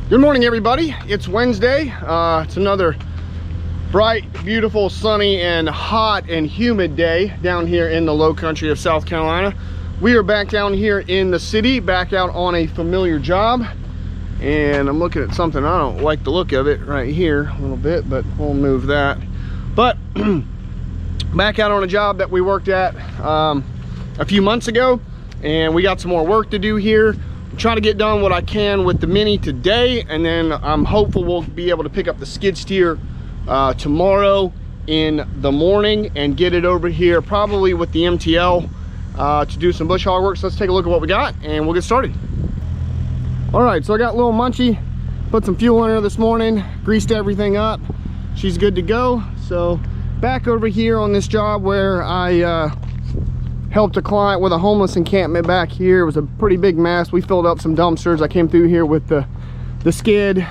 Good morning, everybody. It's Wednesday. It's another bright, beautiful, sunny, and hot and humid day down here in the low country of South Carolina. We are back down here in the city, back out on a familiar job. And I'm looking at something, I don't like the look of it right here a little bit, but we'll move that. But back out on a job that we worked at a few months ago, and we got some more work to do here. Try to get done what I can with the Mini today, and then I'm hopeful we'll be able to pick up the skid steer tomorrow in the morning and get it over here probably with the MTL to do some bush hog work. So let's take a look at what we got and we'll get started. All right, so I got little Munchie, put some fuel in her this morning, greased everything up. She's good to go. So back over here on this job where I helped a client with a homeless encampment back here. It was a pretty big mess. We filled up some dumpsters. I came through here with the skid,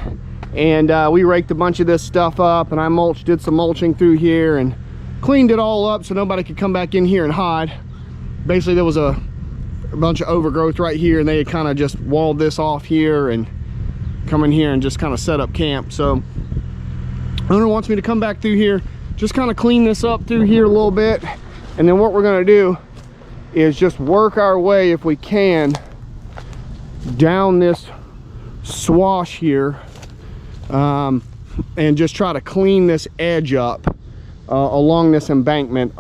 and we raked a bunch of this stuff up, and I did some mulching through here and cleaned it all up so nobody could come back in here and hide. Basically, there was a bunch of overgrowth right here, and they had kind of just walled this off here and come in here and just kind of set up camp. So owner wants me to come back through here, just kind of clean this up through here a little bit, and then what we're going to do is just work our way, if we can, down this swash here, and just try to clean this edge up along this embankment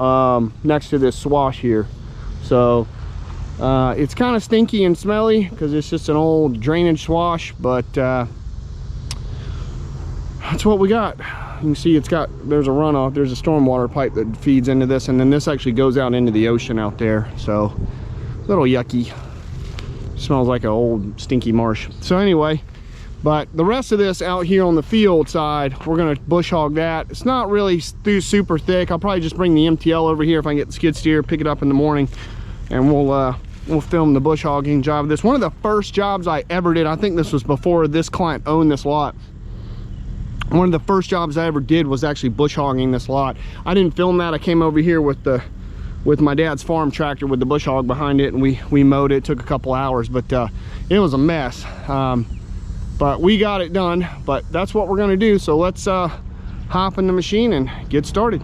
next to this swash here. So it's kind of stinky and smelly because it's just an old drainage swash, but that's what we got. You can see there's a runoff, there's a stormwater pipe that feeds into this, and then this actually goes out into the ocean out there. So a little yucky, smells like an old stinky marsh. So anyway, but the rest of this out here on the field side, we're gonna bush hog that. It's not really super thick. I'll probably just bring the MTL over here if I can get the skid steer, pick it up in the morning, and we'll film the bush hogging job of this. One of the first jobs I ever did, I think this was before this client owned this lot. One of the first jobs I ever did was actually bush hogging this lot. I didn't film that. I came over here with my dad's farm tractor with the bush hog behind it, and we mowed it. It took a couple hours, but it was a mess. But we got it done. But that's what we're gonna do. So let's hop in the machine and get started.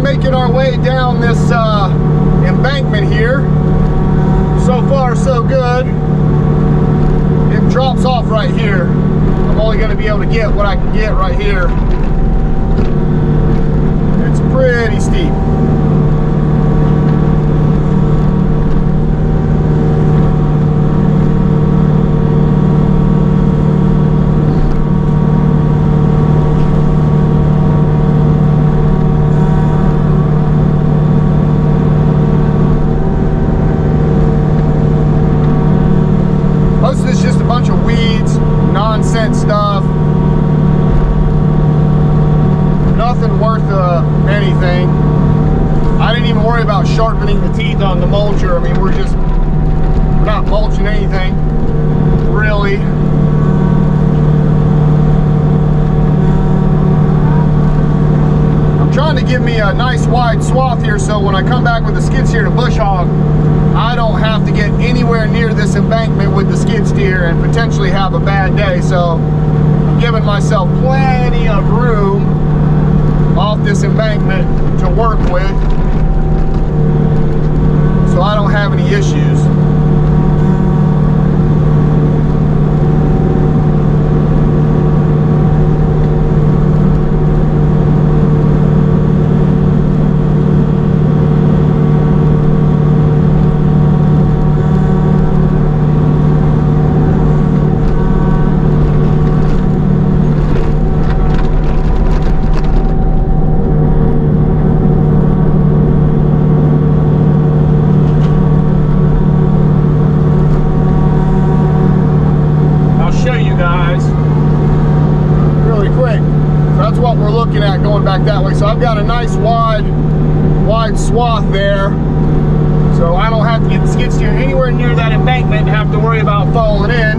Making our way down this embankment here. So far so good. It drops off right here. I'm only going to be able to get what I can get right here. It's pretty steep. sharpening the teeth on the mulcher. I mean, we're not mulching anything, really. I'm trying to give me a nice wide swath here, so when I come back with the skid steer to bush hog, I don't have to get anywhere near this embankment with the skid steer and potentially have a bad day. So I'm giving myself plenty of room off this embankment to work with, so I don't have any issues. At going back that way, so I've got a nice wide swath there, so I don't have to get the skid steer anywhere near that embankment and have to worry about falling in.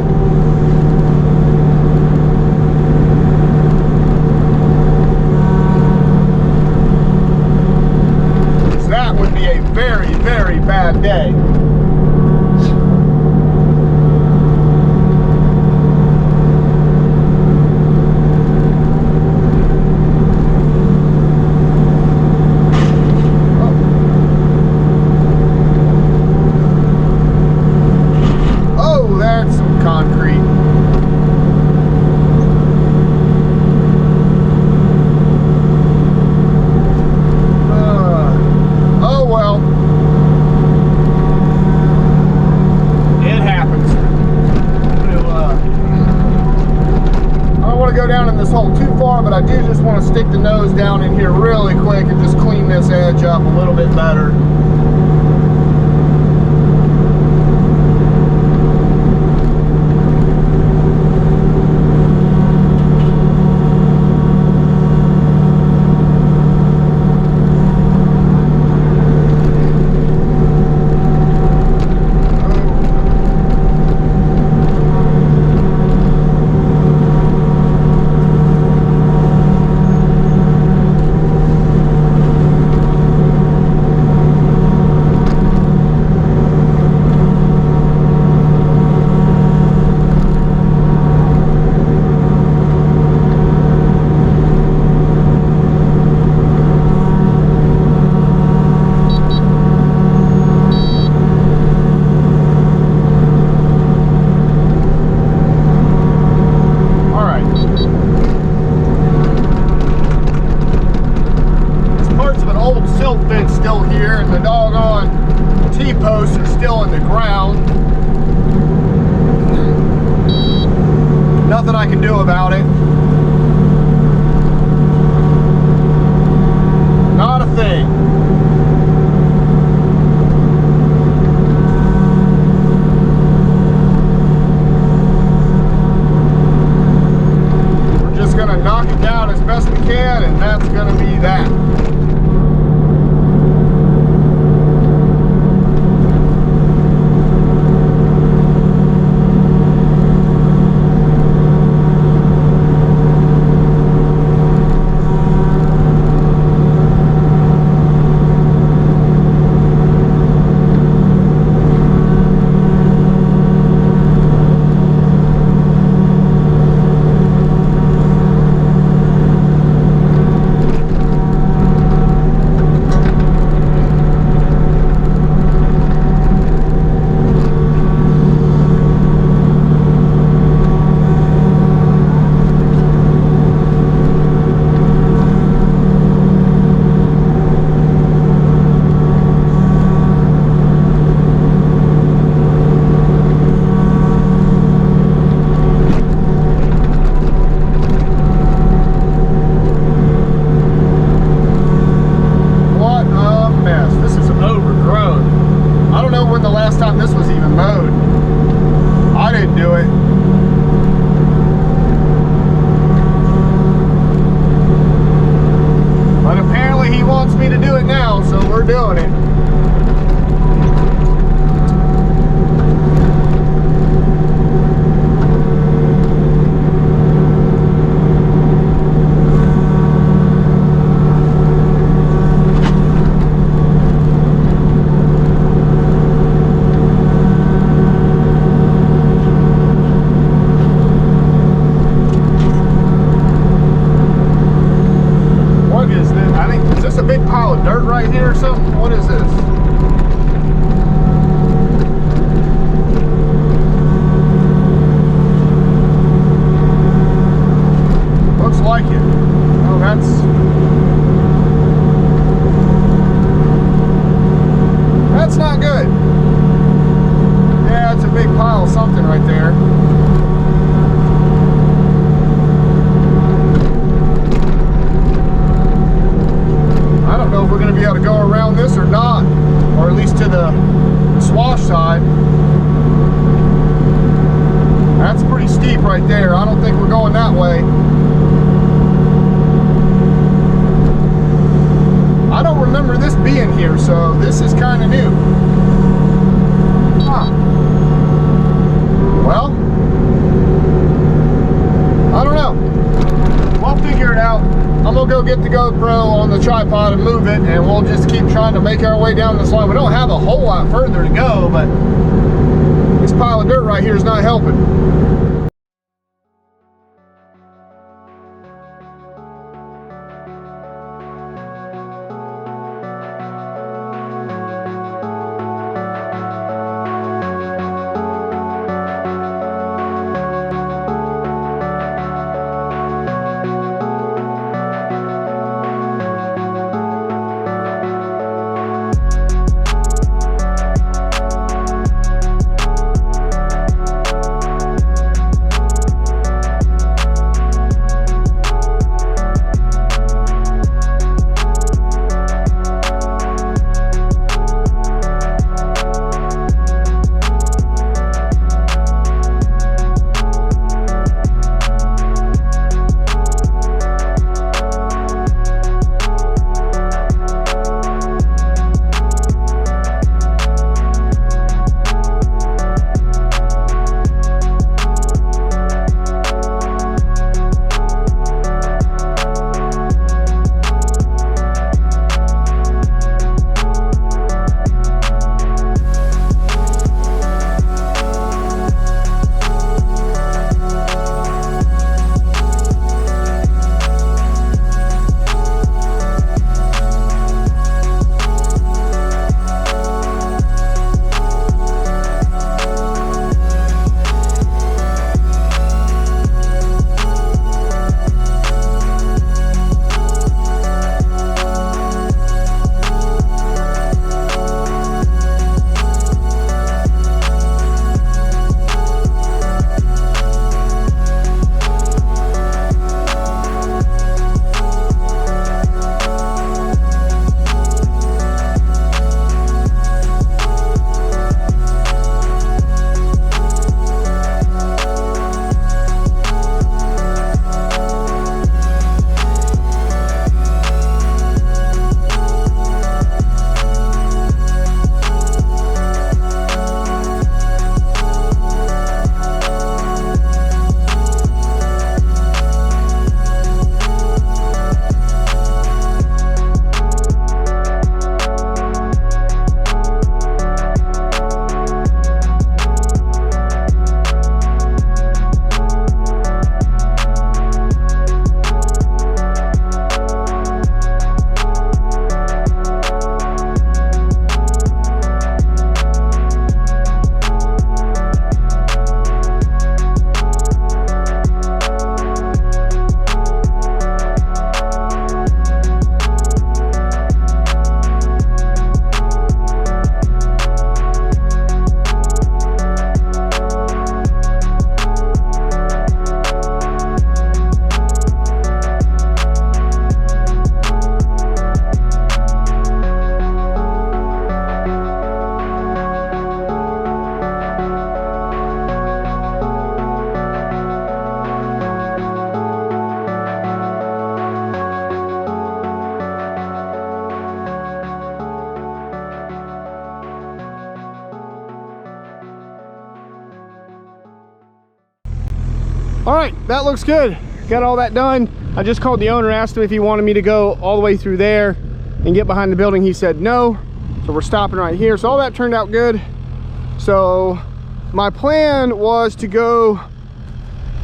So that would be a very, very bad day. But I do just want to stick the nose down in here really quick and just clean this edge up a little bit better. Still here, and the doggone T-posts are still in the ground. Nothing I can do about it. Not a thing. We're just gonna knock it down as best we can, and that's gonna be that. of dirt right here or something? What is this? Looks like it. Oh, that's not good. Yeah, it's a big pile of something right there. I don't know if we're going to be able to go around this or not, or at least to the swash side. That's pretty steep right there. I don't think we're going that way. I don't remember this being here, so this is kind of new. Huh. Well, I don't know. We'll figure it out. I'm gonna go get the GoPro on the tripod and move it, and we'll just keep trying to make our way down this line. We don't have a whole lot further to go, but this pile of dirt right here is not helping. All right, that looks good. Got all that done. I just called the owner, asked him if he wanted me to go all the way through there and get behind the building. He said no, so we're stopping right here. So all that turned out good. So my plan was to go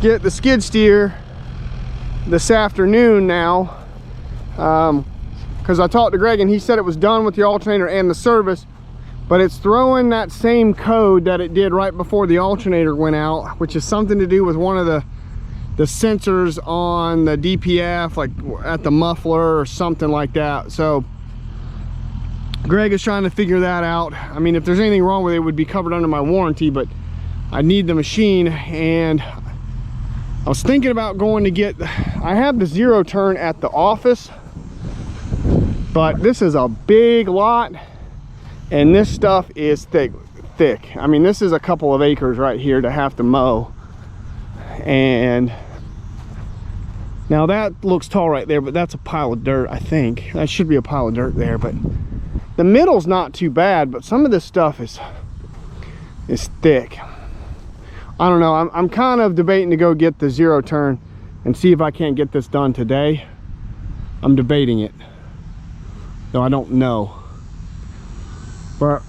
get the skid steer this afternoon now. because I talked to Greg and he said it was done with the alternator and the service, but it's throwing that same code that it did right before the alternator went out, which is something to do with one of the sensors on the DPF, like at the muffler or something like that. So Greg is trying to figure that out. I mean, if there's anything wrong with it, it would be covered under my warranty, but I need the machine. And I was thinking about going to get, I have the zero turn at the office, but this is a big lot and this stuff is thick. I mean, this is a couple of acres right here to have to mow. And now that looks tall right there, but that's a pile of dirt. I think that should be a pile of dirt there, but the middle's not too bad, but some of this stuff is thick. I don't know. I'm kind of debating to go get the zero turn and see if I can't get this done today. I'm debating it, though I don't know. But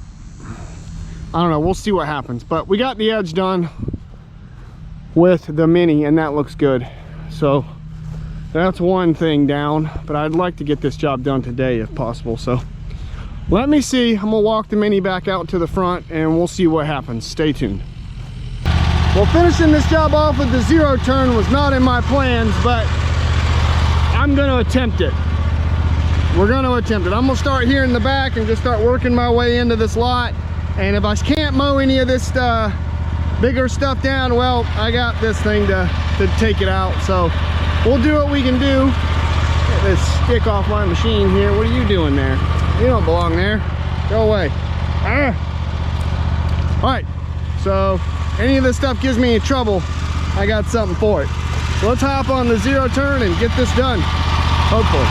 I don't know. We'll see what happens. But we got the edge done with the Mini, and that looks good. So that's one thing down. But I'd like to get this job done today if possible. So let me see. I'm gonna walk the Mini back out to the front, and we'll see what happens. Stay tuned. Well, finishing this job off with the zero turn was not in my plans, but I'm gonna attempt it. We're gonna attempt it. I'm gonna start here in the back and just start working my way into this lot. And if I can't mow any of this bigger stuff down, well, I got this thing to take it out. So we'll do what we can do. Get this stick off my machine here. What are you doing there? You don't belong there. Go away. Ah. All right, so any of this stuff gives me trouble, I got something for it. So let's hop on the zero turn and get this done, hopefully.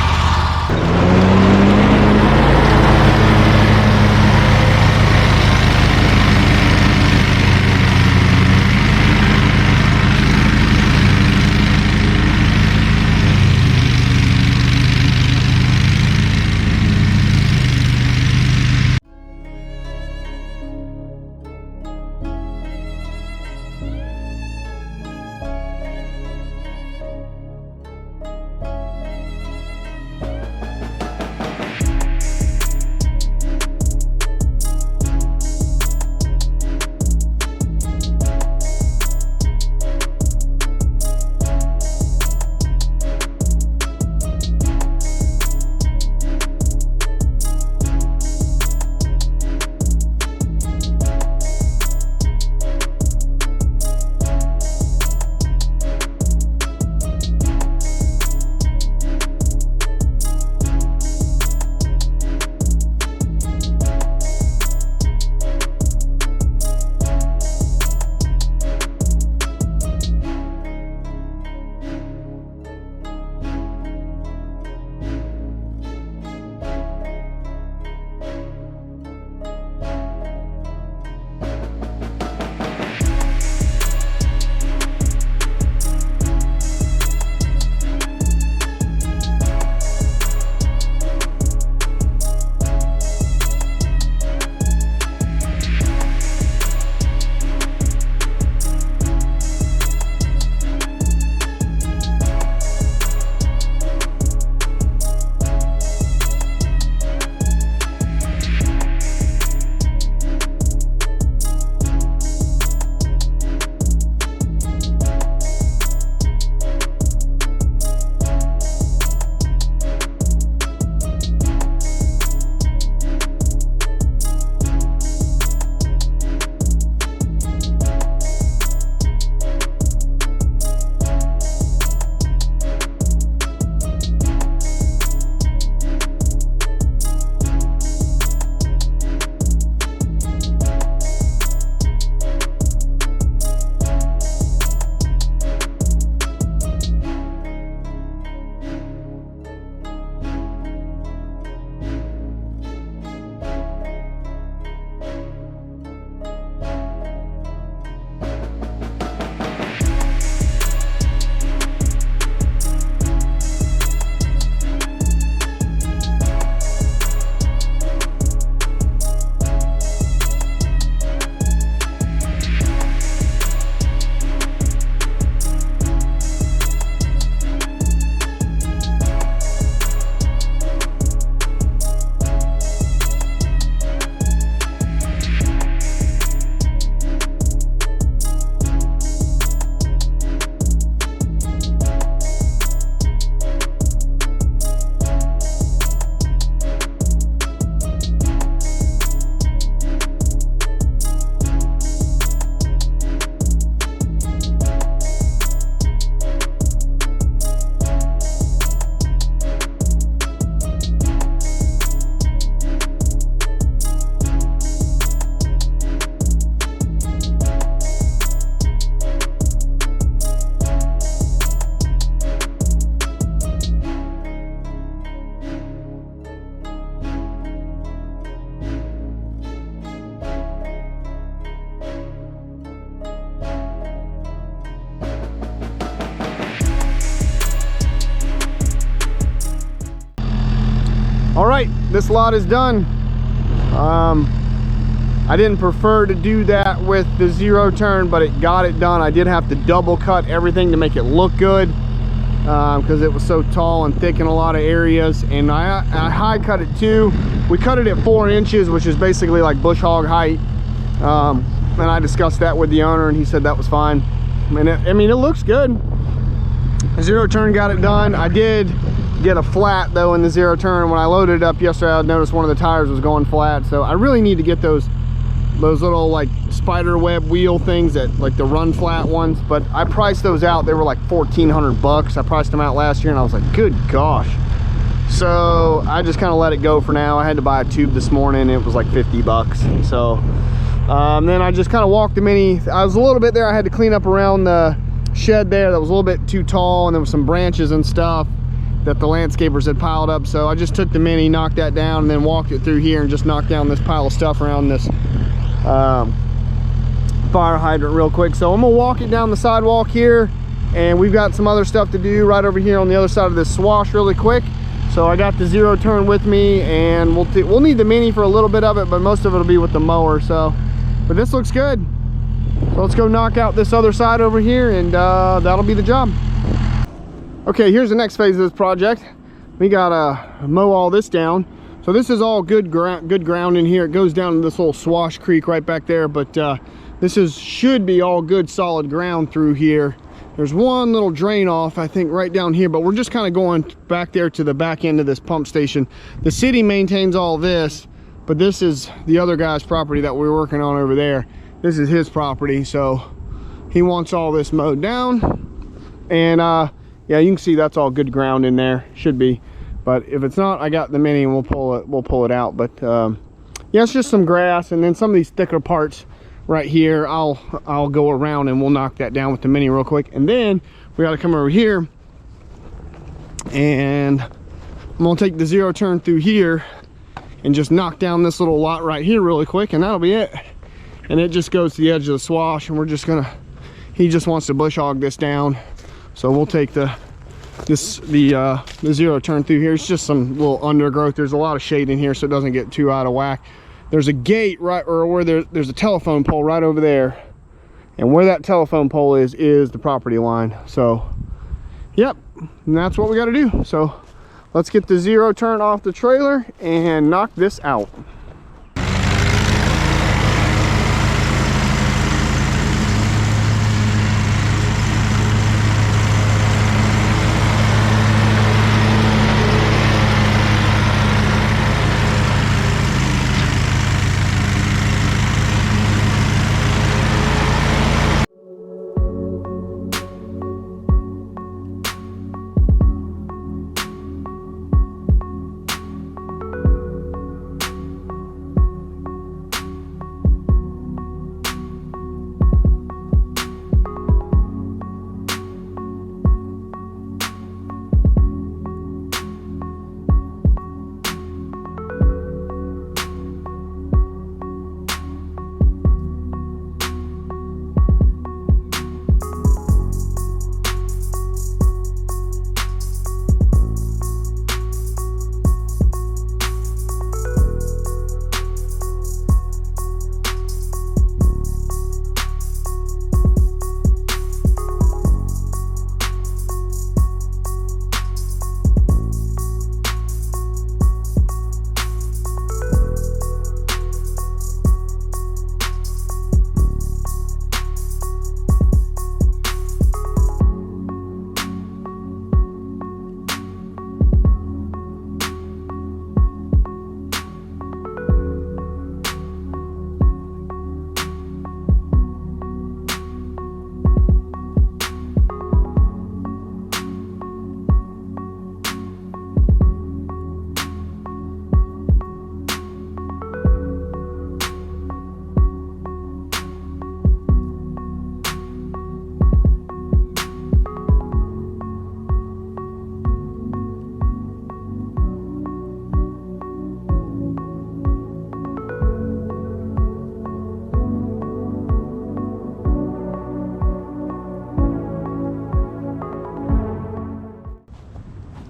this lot is done. I didn't prefer to do that with the zero turn, but it got it done. I did have to double cut everything to make it look good, because it was so tall and thick in a lot of areas. And I high cut it too. We cut it at 4 inches, which is basically like bush hog height. And I discussed that with the owner, and he said that was fine. And I mean, it looks good. Zero turn got it done. I did get a flat though in the zero turn. When I loaded it up yesterday, I noticed one of the tires was going flat. So I really need to get those little like spider web wheel things, that like the run flat ones. But I priced those out. They were like 1,400 bucks. I priced them out last year, and I was like, good gosh. So I just kind of let it go for now. I had to buy a tube this morning. It was like 50 bucks. So then I just kind of walked the Mini. I was a little bit there. I had to clean up around the shed there. That was a little bit too tall, and there was some branches and stuff that the landscapers had piled up. So I just took the Mini, knocked that down, and then walked it through here and just knocked down this pile of stuff around this fire hydrant real quick. So I'm gonna walk it down the sidewalk here, and we've got some other stuff to do right over here on the other side of this swash really quick. So I got the zero turn with me, and we'll need the Mini for a little bit of it, but most of it will be with the mower. So, but this looks good. So let's go knock out this other side over here, and that'll be the job. Okay, here's the next phase of this project. We gotta mow all this down. So this is all good ground in here. It goes down to this little swash creek right back there, but this should be all good solid ground through here. There's one little drain off, I think, right down here, but we're just kind of going back there to the back end of this pump station. The city maintains all this, but this is the other guy's property that we're working on over there. This is his property, so he wants all this mowed down. And yeah, you can see that's all good ground in there, should be. But if it's not, I got the Mini and we'll pull it out. But yeah, it's just some grass, and then some of these thicker parts right here, I'll go around and we'll knock that down with the Mini real quick. And then we got to come over here, and I'm gonna take the zero turn through here and just knock down this little lot right here really quick, and that'll be it. And it just goes to the edge of the swash, and we're just gonna, he just wants to bush hog this down. So we'll take the zero turn through here. It's just some little undergrowth. There's a lot of shade in here, so it doesn't get too out of whack. There's a gate right, or where there's a telephone pole right over there, and where that telephone pole is the property line. So yep, and that's what we got to do. So let's get the zero turn off the trailer and knock this out.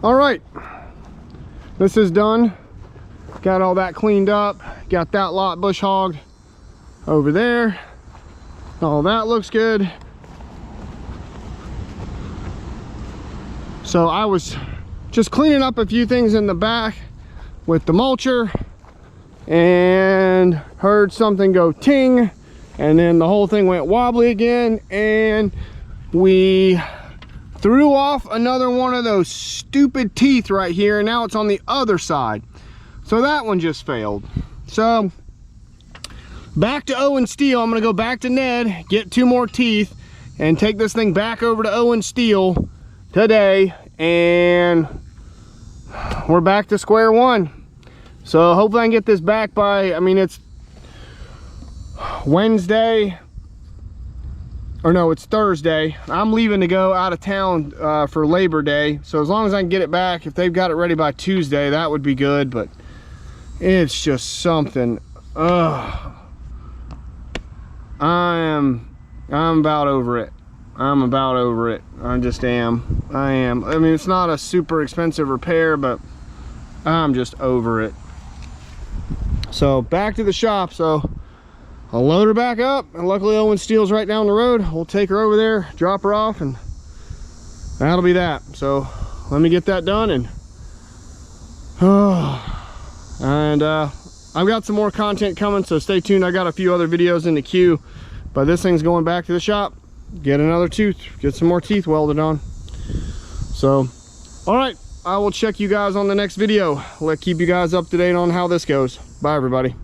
All right, this is done. got all that cleaned up. Got that lot bush hogged over there. All that looks good. So I was just cleaning up a few things in the back with the mulcher and heard something go ting, and then the whole thing went wobbly again, and we threw off another one of those stupid teeth right here, and now it's on the other side. So that one just failed. So back to Owen Steel. I'm gonna go back to Ned, get 2 more teeth, and take this thing back over to Owen Steel today, and we're back to square one. So hopefully I can get this back by, I mean, it's Wednesday, or no, it's Thursday. I'm leaving to go out of town for Labor Day. So as long as I can get it back, if they've got it ready by Tuesday, that would be good. But it's just something. I'm about over it. I'm about over it. I just am. I am. I mean, it's not a super expensive repair, but I'm just over it. So back to the shop. So I'll load her back up, and luckily Owen Steel's right down the road. We'll take her over there, drop her off, and that'll be that. So let me get that done, and I've got some more content coming, so stay tuned. I got a few other videos in the queue, but this thing's going back to the shop, get another tooth, get some more teeth welded on. So all right, I will check you guys on the next video. Let's keep you guys up to date on how this goes. Bye everybody.